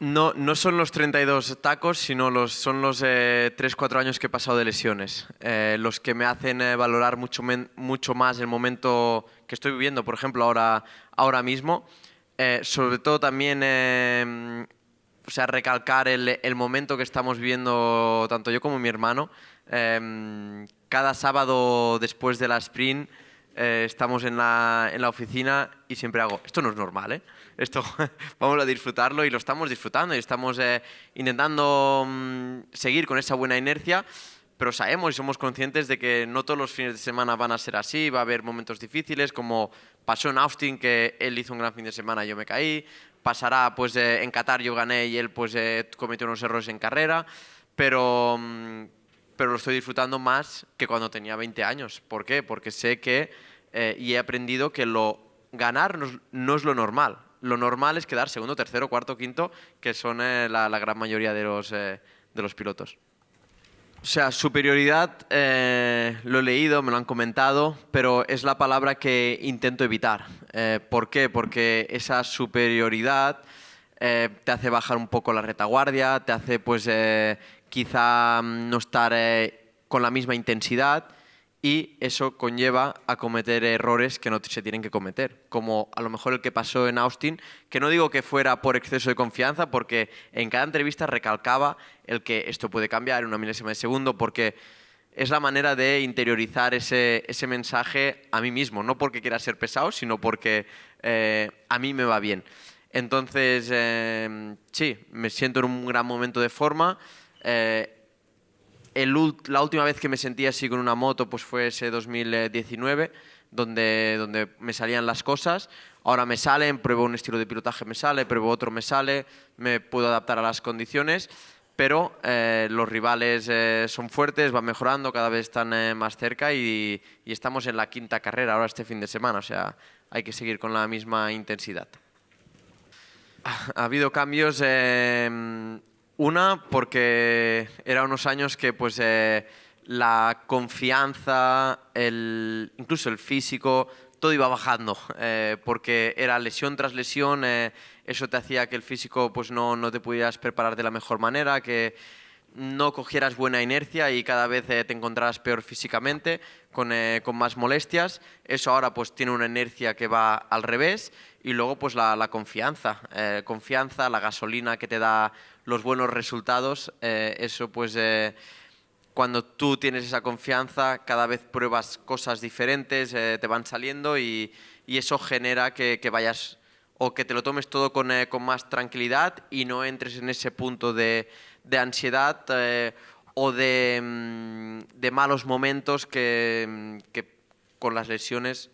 No, no son los 32 tacos, sino son los 3-4 años que he pasado de lesiones, los que me hacen valorar mucho más el momento que estoy viviendo, por ejemplo, ahora mismo. Sobre todo también, o sea, recalcar el momento que estamos viviendo tanto yo como mi hermano. Cada sábado después de la sprint estamos en la oficina y siempre hago, esto no es normal, ¿eh? Esto vamos a disfrutarlo y lo estamos disfrutando y estamos intentando seguir con esa buena inercia, pero sabemos y somos conscientes de que no todos los fines de semana van a ser así, va a haber momentos difíciles, como pasó en Austin, que él hizo un gran fin de semana y yo me caí, pasará pues en Qatar yo gané y él pues cometió unos errores en carrera, pero, pero lo estoy disfrutando más que cuando tenía 20 años. ¿Por qué? Porque sé que y he aprendido que ganar no es lo normal. Lo normal es quedar segundo, tercero, cuarto, quinto, que son la gran mayoría de los pilotos. O sea, superioridad, lo he leído, me lo han comentado, pero es la palabra que intento evitar. ¿Por qué? Porque esa superioridad te hace bajar un poco la retaguardia, te hace pues quizá no estar con la misma intensidad y eso conlleva a cometer errores que no se tienen que cometer, como a lo mejor el que pasó en Austin, que no digo que fuera por exceso de confianza, porque en cada entrevista recalcaba el que esto puede cambiar en una milésima de segundo, porque es la manera de interiorizar ese mensaje a mí mismo, no porque quiera ser pesado, sino porque a mí me va bien. Entonces, sí, me siento en un gran momento de forma. La última vez que me sentí así con una moto pues fue ese 2019, donde me salían las cosas. Ahora me salen, pruebo un estilo de pilotaje, me sale, pruebo otro, me sale, me puedo adaptar a las condiciones, pero los rivales son fuertes, van mejorando, cada vez están más cerca y estamos en la quinta carrera ahora este fin de semana, o sea, hay que seguir con la misma intensidad. Ha habido cambios. Una, porque eran unos años que pues la confianza, incluso el físico, todo iba bajando, porque era lesión tras lesión, eso te hacía que el físico pues no te pudieras preparar de la mejor manera, que no cogieras buena inercia y cada vez te encontrarás peor físicamente, con más molestias. Eso ahora pues tiene una inercia que va al revés y luego pues la confianza, confianza, la gasolina que te da los buenos resultados, eso pues cuando tú tienes esa confianza cada vez pruebas cosas diferentes, te van saliendo y eso genera que vayas o que te lo tomes todo con más tranquilidad y no entres en ese punto de ansiedad o de malos momentos que con las lesiones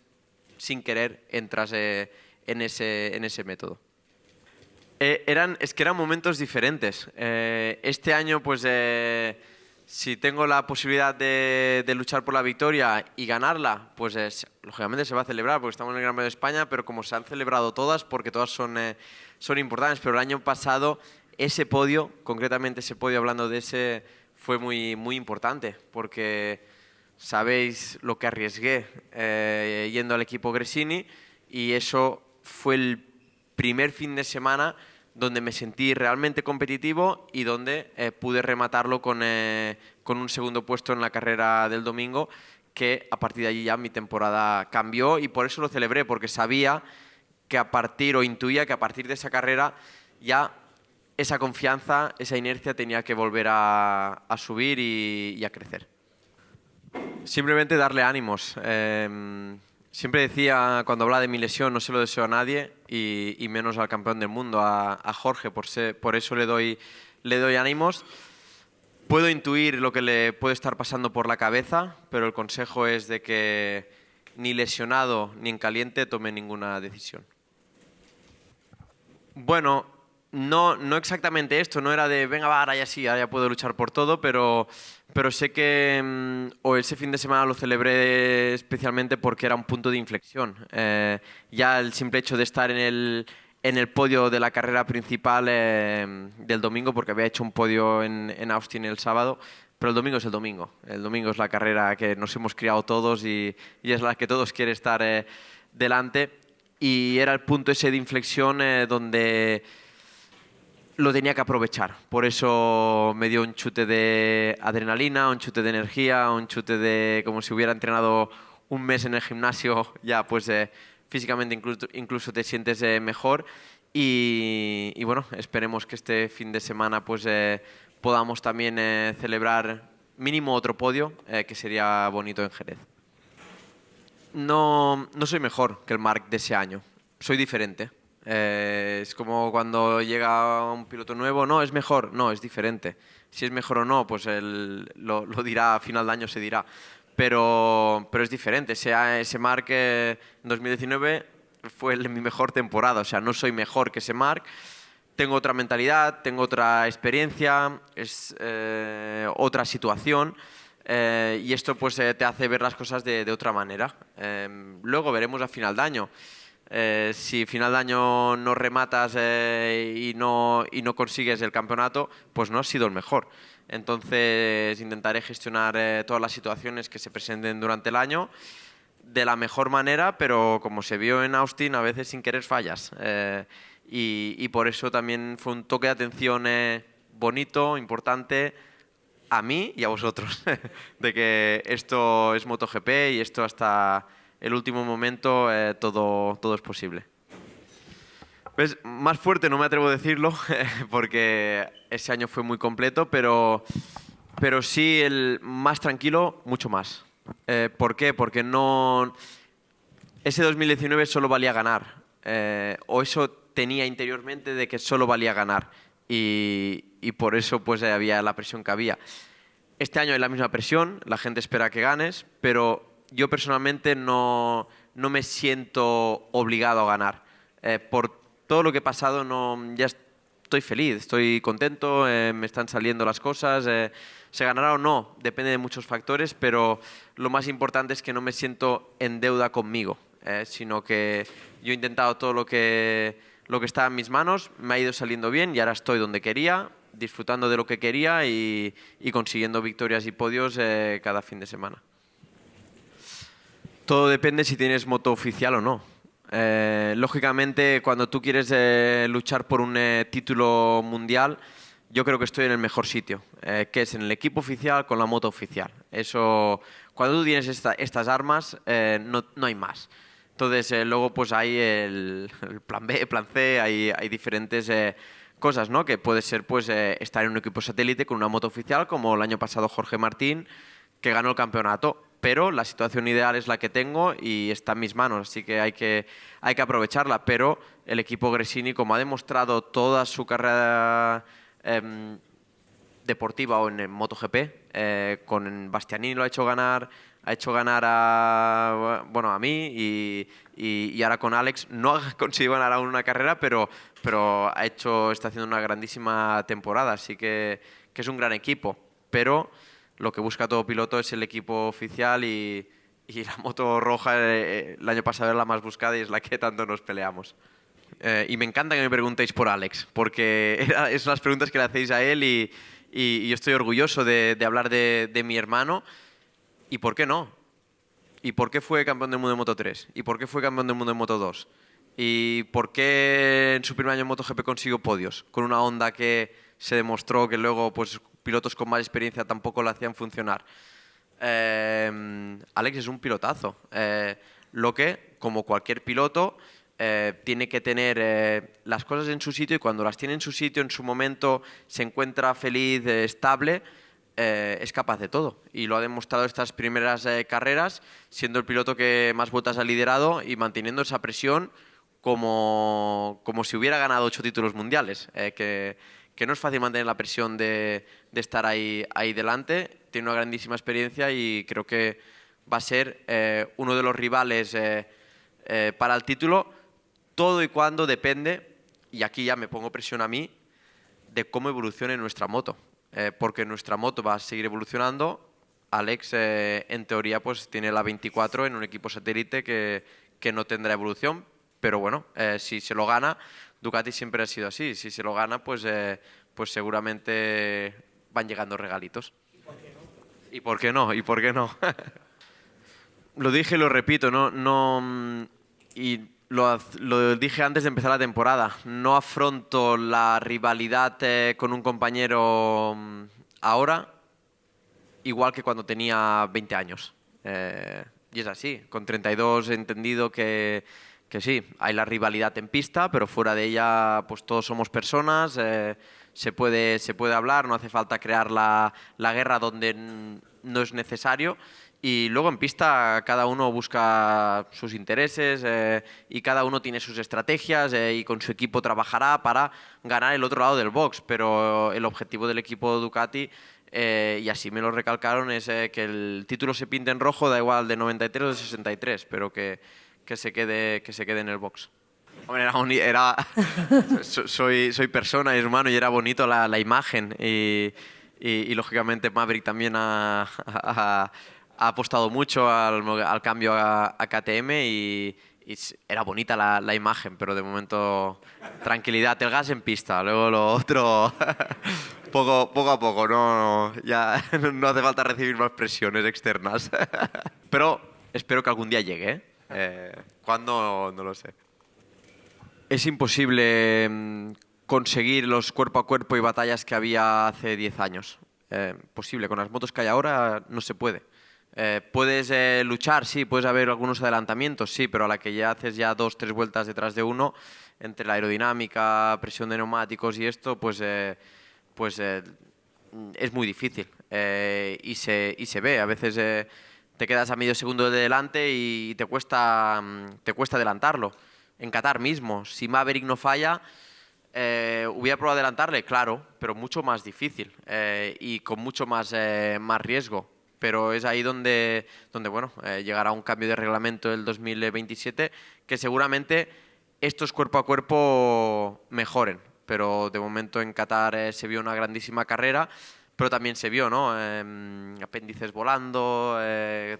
sin querer entras en ese método. Es que eran momentos diferentes. Este año, pues, si tengo la posibilidad de luchar por la victoria y ganarla, pues lógicamente se va a celebrar porque estamos en el Gran Premio de España, pero como se han celebrado todas, porque todas son importantes, pero el año pasado ese podio, concretamente ese podio hablando de ese, fue muy, muy importante, porque sabéis lo que arriesgué yendo al equipo Gresini y eso fue el primer fin de semana donde me sentí realmente competitivo y donde pude rematarlo con un segundo puesto en la carrera del domingo, que a partir de allí ya mi temporada cambió y por eso lo celebré, porque sabía que a partir, o intuía que a partir de esa carrera ya esa confianza, esa inercia tenía que volver a subir y a crecer. Simplemente darle ánimos. Siempre decía, cuando hablaba de mi lesión, no se lo deseo a nadie y menos al campeón del mundo, a Jorge. Por eso le doy ánimos. Puedo intuir lo que le puede estar pasando por la cabeza, pero el consejo es de que ni lesionado ni en caliente tome ninguna decisión. Bueno, no exactamente esto, no era de, venga, va, ahora ya sí, ahora ya puedo luchar por todo, pero sé que o ese fin de semana lo celebré especialmente porque era un punto de inflexión. Ya el simple hecho de estar en el podio de la carrera principal del domingo, porque había hecho un podio en Austin el sábado, pero el domingo es el domingo. El domingo es la carrera que nos hemos criado todos y es la que todos quieren estar delante. Y era el punto ese de inflexión donde lo tenía que aprovechar. Por eso me dio un chute de adrenalina, un chute de energía, un chute de como si hubiera entrenado un mes en el gimnasio, ya pues físicamente incluso te sientes mejor. Y bueno, esperemos que este fin de semana pues podamos también celebrar mínimo otro podio, que sería bonito en Jerez. No soy mejor que el Marc de ese año, soy diferente. Es como cuando llega un piloto nuevo, no, es mejor, no, es diferente. Si es mejor o no, pues él lo dirá, a final de año se dirá. Pero es diferente, ese Marc en 2019 fue mi mejor temporada, o sea, no soy mejor que ese Marc. Tengo otra mentalidad, tengo otra experiencia, es otra situación. Y esto pues te hace ver las cosas de otra manera. Luego veremos a final de año. Si final de año no rematas y no consigues el campeonato, pues no has sido el mejor. Entonces intentaré gestionar todas las situaciones que se presenten durante el año de la mejor manera, pero como se vio en Austin, a veces sin querer fallas. Y por eso también fue un toque de atención bonito, importante, a mí y a vosotros, de que esto es MotoGP y esto hasta el último momento todo es posible. Pues más fuerte no me atrevo a decirlo, porque ese año fue muy completo, pero sí el más tranquilo, mucho más. ¿Por qué? Porque no... Ese 2019 solo valía ganar, o eso tenía interiormente de que solo valía ganar, y por eso pues había la presión que había. Este año hay la misma presión, la gente espera que ganes, pero yo personalmente no me siento obligado a ganar. Por todo lo que he pasado, ya estoy feliz, estoy contento, me están saliendo las cosas. Se ganará o no, depende de muchos factores, pero lo más importante es que no me siento en deuda conmigo, sino que yo he intentado todo lo que estaba en mis manos, me ha ido saliendo bien y ahora estoy donde quería, disfrutando de lo que quería y consiguiendo victorias y podios cada fin de semana. Todo depende si tienes moto oficial o no. Lógicamente, cuando tú quieres luchar por un título mundial, yo creo que estoy en el mejor sitio, que es en el equipo oficial con la moto oficial. Eso, cuando tú tienes estas armas, no hay más. Entonces, luego pues hay el plan B, plan C, hay diferentes cosas, ¿no? Que puede ser pues estar en un equipo satélite con una moto oficial, como el año pasado Jorge Martín, que ganó el campeonato. Pero la situación ideal es la que tengo y está en mis manos, así que hay que aprovecharla. Pero el equipo Gresini, como ha demostrado toda su carrera deportiva o en MotoGP, con Bastianini lo ha hecho ganar a mí y ahora con Alex no ha conseguido ganar aún una carrera, pero está haciendo una grandísima temporada, así que es un gran equipo. Pero lo que busca todo piloto es el equipo oficial y la moto roja el año pasado era la más buscada y es la que tanto nos peleamos. Y me encanta que me preguntéis por Alex, porque son las preguntas que le hacéis a él y yo estoy orgulloso de hablar de mi hermano. ¿Y por qué no? ¿Y por qué fue campeón del mundo de Moto 3? ¿Y por qué fue campeón del mundo de Moto 2? ¿Y por qué en su primer año en MotoGP consiguió podios? Con una Honda que se demostró que luego pues, pilotos con más experiencia tampoco la hacían funcionar. Alex es un pilotazo. Lo que, como cualquier piloto, tiene que tener las cosas en su sitio y cuando las tiene en su sitio, en su momento, se encuentra feliz, estable, es capaz de todo. Y lo ha demostrado estas primeras carreras, siendo el piloto que más vueltas ha liderado y manteniendo esa presión como si hubiera ganado 8 títulos mundiales. Que no es fácil mantener la presión de estar ahí delante. Tiene una grandísima experiencia y creo que va a ser uno de los rivales para el título, todo y cuando depende, y aquí ya me pongo presión a mí, de cómo evolucione nuestra moto. Porque nuestra moto va a seguir evolucionando. Alex, en teoría, pues tiene la 24 en un equipo satélite que no tendrá evolución, pero bueno, si se lo gana, Ducati siempre ha sido así. Si se lo gana, pues seguramente van llegando regalitos. ¿Y por qué no? ¿Y por qué no? Lo dije y lo repito, y Lo dije antes de empezar la temporada. No afronto la rivalidad con un compañero ahora igual que cuando tenía 20 años. Y es así. Con 32 he entendido que sí, hay la rivalidad en pista, pero fuera de ella pues todos somos personas, se puede hablar, no hace falta crear la guerra donde no es necesario. Y luego en pista cada uno busca sus intereses y cada uno tiene sus estrategias y con su equipo trabajará para ganar el otro lado del box. Pero el objetivo del equipo Ducati, y así me lo recalcaron, es que el título se pinte en rojo, da igual de 93 o de 63, pero que se quede en el box. Hombre, soy persona, es humano y era bonito la imagen y lógicamente Maverick también ha apostado mucho al cambio a KTM y era bonita la imagen, pero de momento tranquilidad, el gas en pista, luego lo otro poco a poco, ya no hace falta recibir más presiones externas. Pero espero que algún día llegue, ¿eh? ¿Cuándo? No lo sé. Es imposible conseguir los cuerpo a cuerpo y batallas que había hace 10 años. Posible, con las motos que hay ahora no se puede. Puedes luchar, sí, puedes haber algunos adelantamientos, sí, pero a la que ya haces ya 2, 3 vueltas detrás de uno, entre la aerodinámica, presión de neumáticos y esto, pues es muy difícil. Y se ve, a veces te quedas a medio segundo de delante y te cuesta adelantarlo. En Qatar mismo, si Maverick no falla, hubiera probado adelantarle, claro, pero mucho más difícil y con mucho más riesgo. Pero es ahí donde bueno, llegará un cambio de reglamento el 2027 que seguramente estos cuerpo a cuerpo mejoren. Pero de momento en Qatar se vio una grandísima carrera, pero también se vio, ¿no? Apéndices volando,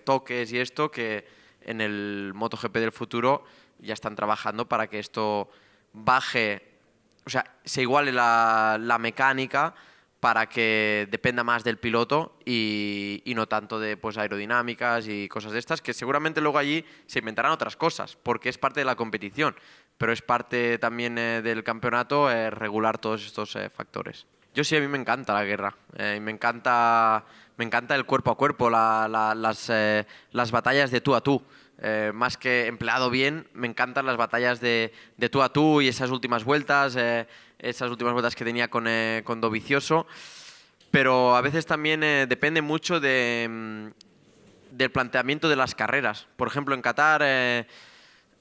toques y esto, que en el MotoGP del futuro ya están trabajando para que esto baje, o sea, se iguale la mecánica para que dependa más del piloto y no tanto de pues, aerodinámicas y cosas de estas, que seguramente luego allí se inventarán otras cosas, porque es parte de la competición, pero es parte también del campeonato regular todos estos factores. Yo sí, a mí me encanta la guerra, me encanta el cuerpo a cuerpo, las batallas de tú a tú. Más que empleado bien, me encantan las batallas de tú a tú y esas últimas vueltas que tenía con Dovizioso, pero a veces también depende mucho del planteamiento de las carreras. Por ejemplo, en Qatar era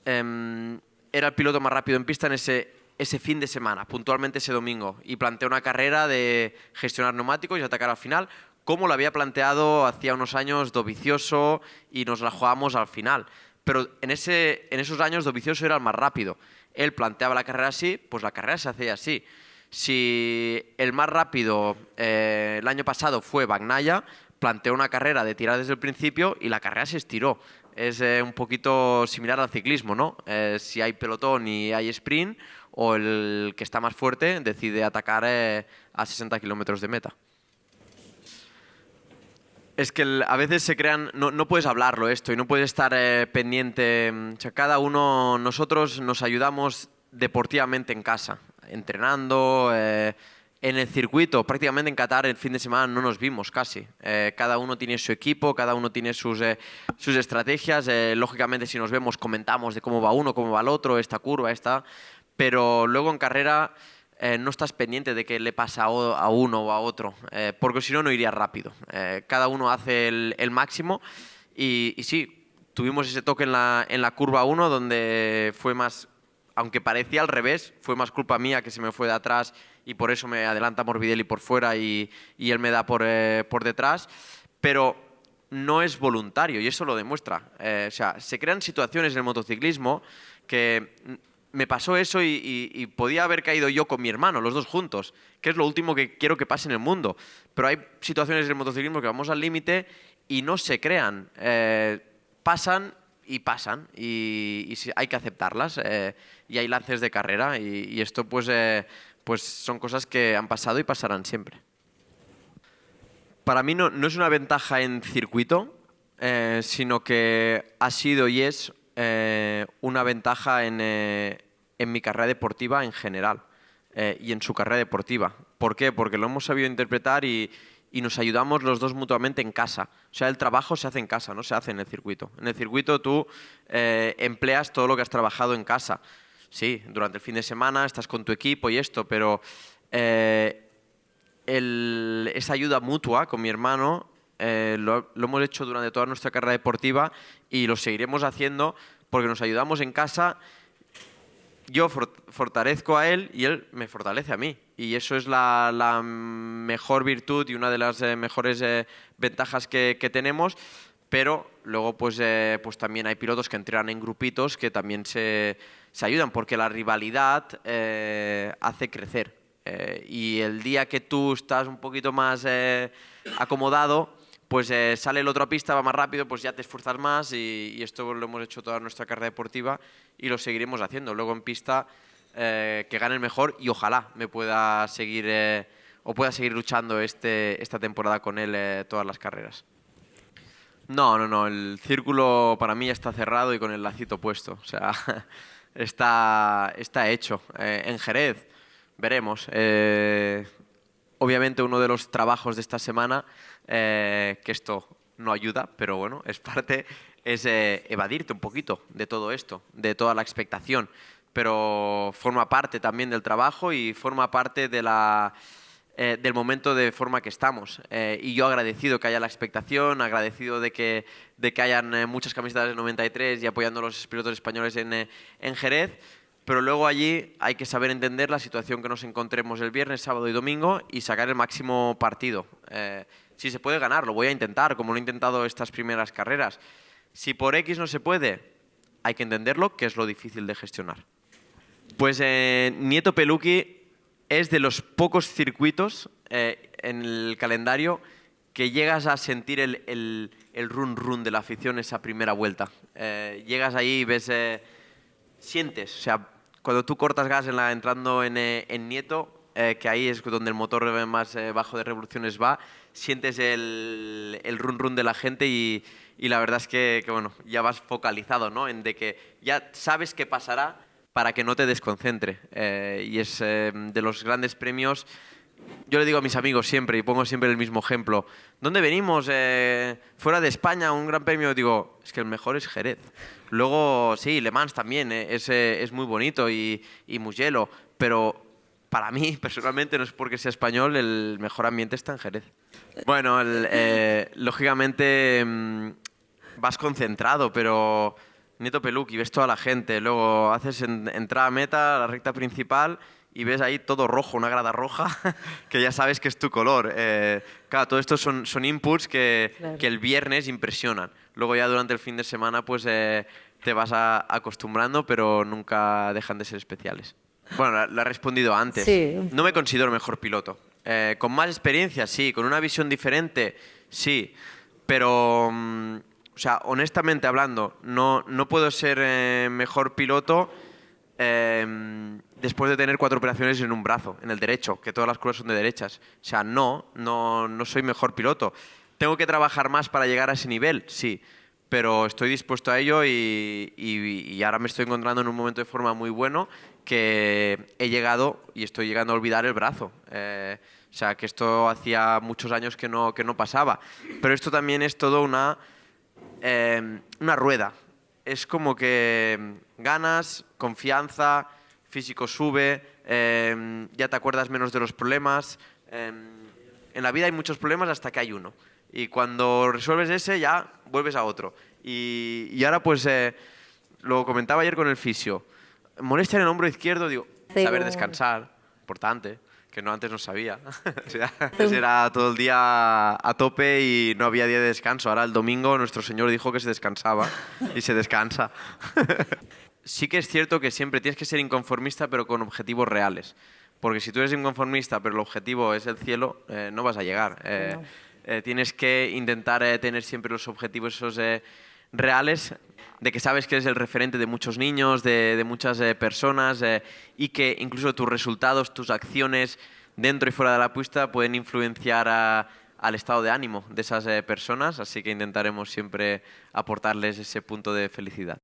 el piloto más rápido en pista en ese fin de semana, puntualmente ese domingo, y planteó una carrera de gestionar neumáticos y atacar al final, como lo había planteado hacía unos años Dovizioso y nos la jugábamos al final. Pero en esos años Dovizioso era el más rápido. Él planteaba la carrera así, pues la carrera se hacía así. Si el más rápido el año pasado fue Bagnaia, planteó una carrera de tirar desde el principio y la carrera se estiró. Es un poquito similar al ciclismo, ¿no? Si hay pelotón y hay sprint, o el que está más fuerte decide atacar a 60 kilómetros de meta. Es que a veces se crean, no puedes hablarlo esto y no puedes estar pendiente. O sea, cada uno, nosotros nos ayudamos deportivamente en casa, entrenando, en el circuito. Prácticamente en Qatar el fin de semana no nos vimos casi. Cada uno tiene su equipo, cada uno tiene sus estrategias. Lógicamente si nos vemos comentamos de cómo va uno, cómo va el otro, esta curva, esta. Pero luego en carrera no estás pendiente de qué le pasa a uno o a otro, porque si no, no iría rápido. Cada uno hace el máximo y sí, tuvimos ese toque en la curva 1 donde fue más, aunque parecía al revés, fue más culpa mía que se me fue de atrás y por eso me adelanta Morbidelli por fuera y él me da por detrás, pero no es voluntario y eso lo demuestra. O sea, se crean situaciones en el motociclismo que me pasó eso y podía haber caído yo con mi hermano, los dos juntos, que es lo último que quiero que pase en el mundo. Pero hay situaciones en el motociclismo que vamos al límite y no se crean. Pasan y hay que aceptarlas. Y hay lances de carrera y esto pues son cosas que han pasado y pasarán siempre. Para mí no es una ventaja en circuito, sino que ha sido y es una ventaja en mi carrera deportiva en general y en su carrera deportiva. ¿Por qué? Porque lo hemos sabido interpretar y nos ayudamos los dos mutuamente en casa. O sea, el trabajo se hace en casa, no se hace en el circuito. En el circuito tú empleas todo lo que has trabajado en casa. Sí, durante el fin de semana estás con tu equipo y esto, pero esa ayuda mutua con mi hermano lo hemos hecho durante toda nuestra carrera deportiva y lo seguiremos haciendo porque nos ayudamos en casa. Yo fortalezco a él y él me fortalece a mí. Y eso es la mejor virtud y una de las mejores ventajas que tenemos. Pero luego pues también hay pilotos que entrenan en grupitos que también se ayudan porque la rivalidad hace crecer. Y el día que tú estás un poquito más acomodado, pues sale el otro a pista, va más rápido, pues ya te esfuerzas más y esto lo hemos hecho toda nuestra carrera deportiva y lo seguiremos haciendo. Luego en pista que gane el mejor y ojalá me pueda seguir pueda seguir luchando esta temporada con él todas las carreras. No, el círculo para mí ya está cerrado y con el lacito puesto, o sea, está hecho. En Jerez veremos. Obviamente uno de los trabajos de esta semana, que esto no ayuda, pero bueno, es parte, es evadirte un poquito de todo esto, de toda la expectación, pero forma parte también del trabajo y forma parte de del momento de forma que estamos. Y yo agradecido que haya la expectación, agradecido de que hayan muchas camisetas del 93 y apoyando a los pilotos españoles en Jerez. Pero luego allí hay que saber entender la situación que nos encontremos el viernes, sábado y domingo y sacar el máximo partido. Si se puede ganar, lo voy a intentar, como lo he intentado estas primeras carreras. Si por X no se puede, hay que entenderlo, que es lo difícil de gestionar. Pues Nieto Peluqui es de los pocos circuitos en el calendario que llegas a sentir el run-run de la afición esa primera vuelta. Llegas ahí y ves... sientes, o sea, cuando tú cortas gas entrando en Nieto, que ahí es donde el motor más bajo de revoluciones va, sientes el run run de la gente y la verdad es que bueno, ya vas focalizado, ¿no? En de que ya sabes qué pasará para que no te desconcentre. Y es de los grandes premios. Yo le digo a mis amigos siempre, y pongo siempre el mismo ejemplo, ¿dónde venimos? Fuera de España, un gran premio. Digo, es que el mejor es Jerez. Luego, sí, Le Mans también es muy bonito y Mugello, pero para mí, personalmente, no es porque sea español, el mejor ambiente está en Jerez. Bueno, lógicamente vas concentrado, pero Nieto Peluqui, ves toda la gente, luego haces entrada a meta, la recta principal y ves ahí todo rojo, una grada roja, que ya sabes que es tu color. Claro, todo esto son inputs que el viernes impresionan. Luego ya durante el fin de semana pues te vas acostumbrando, pero nunca dejan de ser especiales. Bueno, lo he respondido antes. Sí. No me considero mejor piloto. Con más experiencia, sí. Con una visión diferente, sí. Pero, o sea, honestamente hablando, no puedo ser mejor piloto después de tener 4 operaciones en un brazo, en el derecho, que todas las curvas son de derechas. O sea, no soy mejor piloto. ¿Tengo que trabajar más para llegar a ese nivel? Sí. Pero estoy dispuesto a ello y ahora me estoy encontrando en un momento de forma muy bueno que he llegado y estoy llegando a olvidar el brazo. O sea, que esto hacía muchos años que no pasaba. Pero esto también es todo una rueda. Es como que ganas, confianza, físico sube, ya te acuerdas menos de los problemas. En la vida hay muchos problemas hasta que hay uno. Y cuando resuelves ese, ya vuelves a otro. Y ahora, pues, lo comentaba ayer con el fisio. Molestia en el hombro izquierdo, digo, saber descansar, importante, que antes no sabía. O sea, antes era todo el día a tope y no había día de descanso. Ahora el domingo nuestro Señor dijo que se descansaba y se descansa. Sí que es cierto que siempre tienes que ser inconformista, pero con objetivos reales. Porque si tú eres inconformista, pero el objetivo es el cielo, no vas a llegar. No. Tienes que intentar tener siempre los objetivos esos reales, de que sabes que eres el referente de muchos niños, de muchas personas, y que incluso tus resultados, tus acciones dentro y fuera de la pista pueden influenciar al estado de ánimo de esas personas. Así que intentaremos siempre aportarles ese punto de felicidad.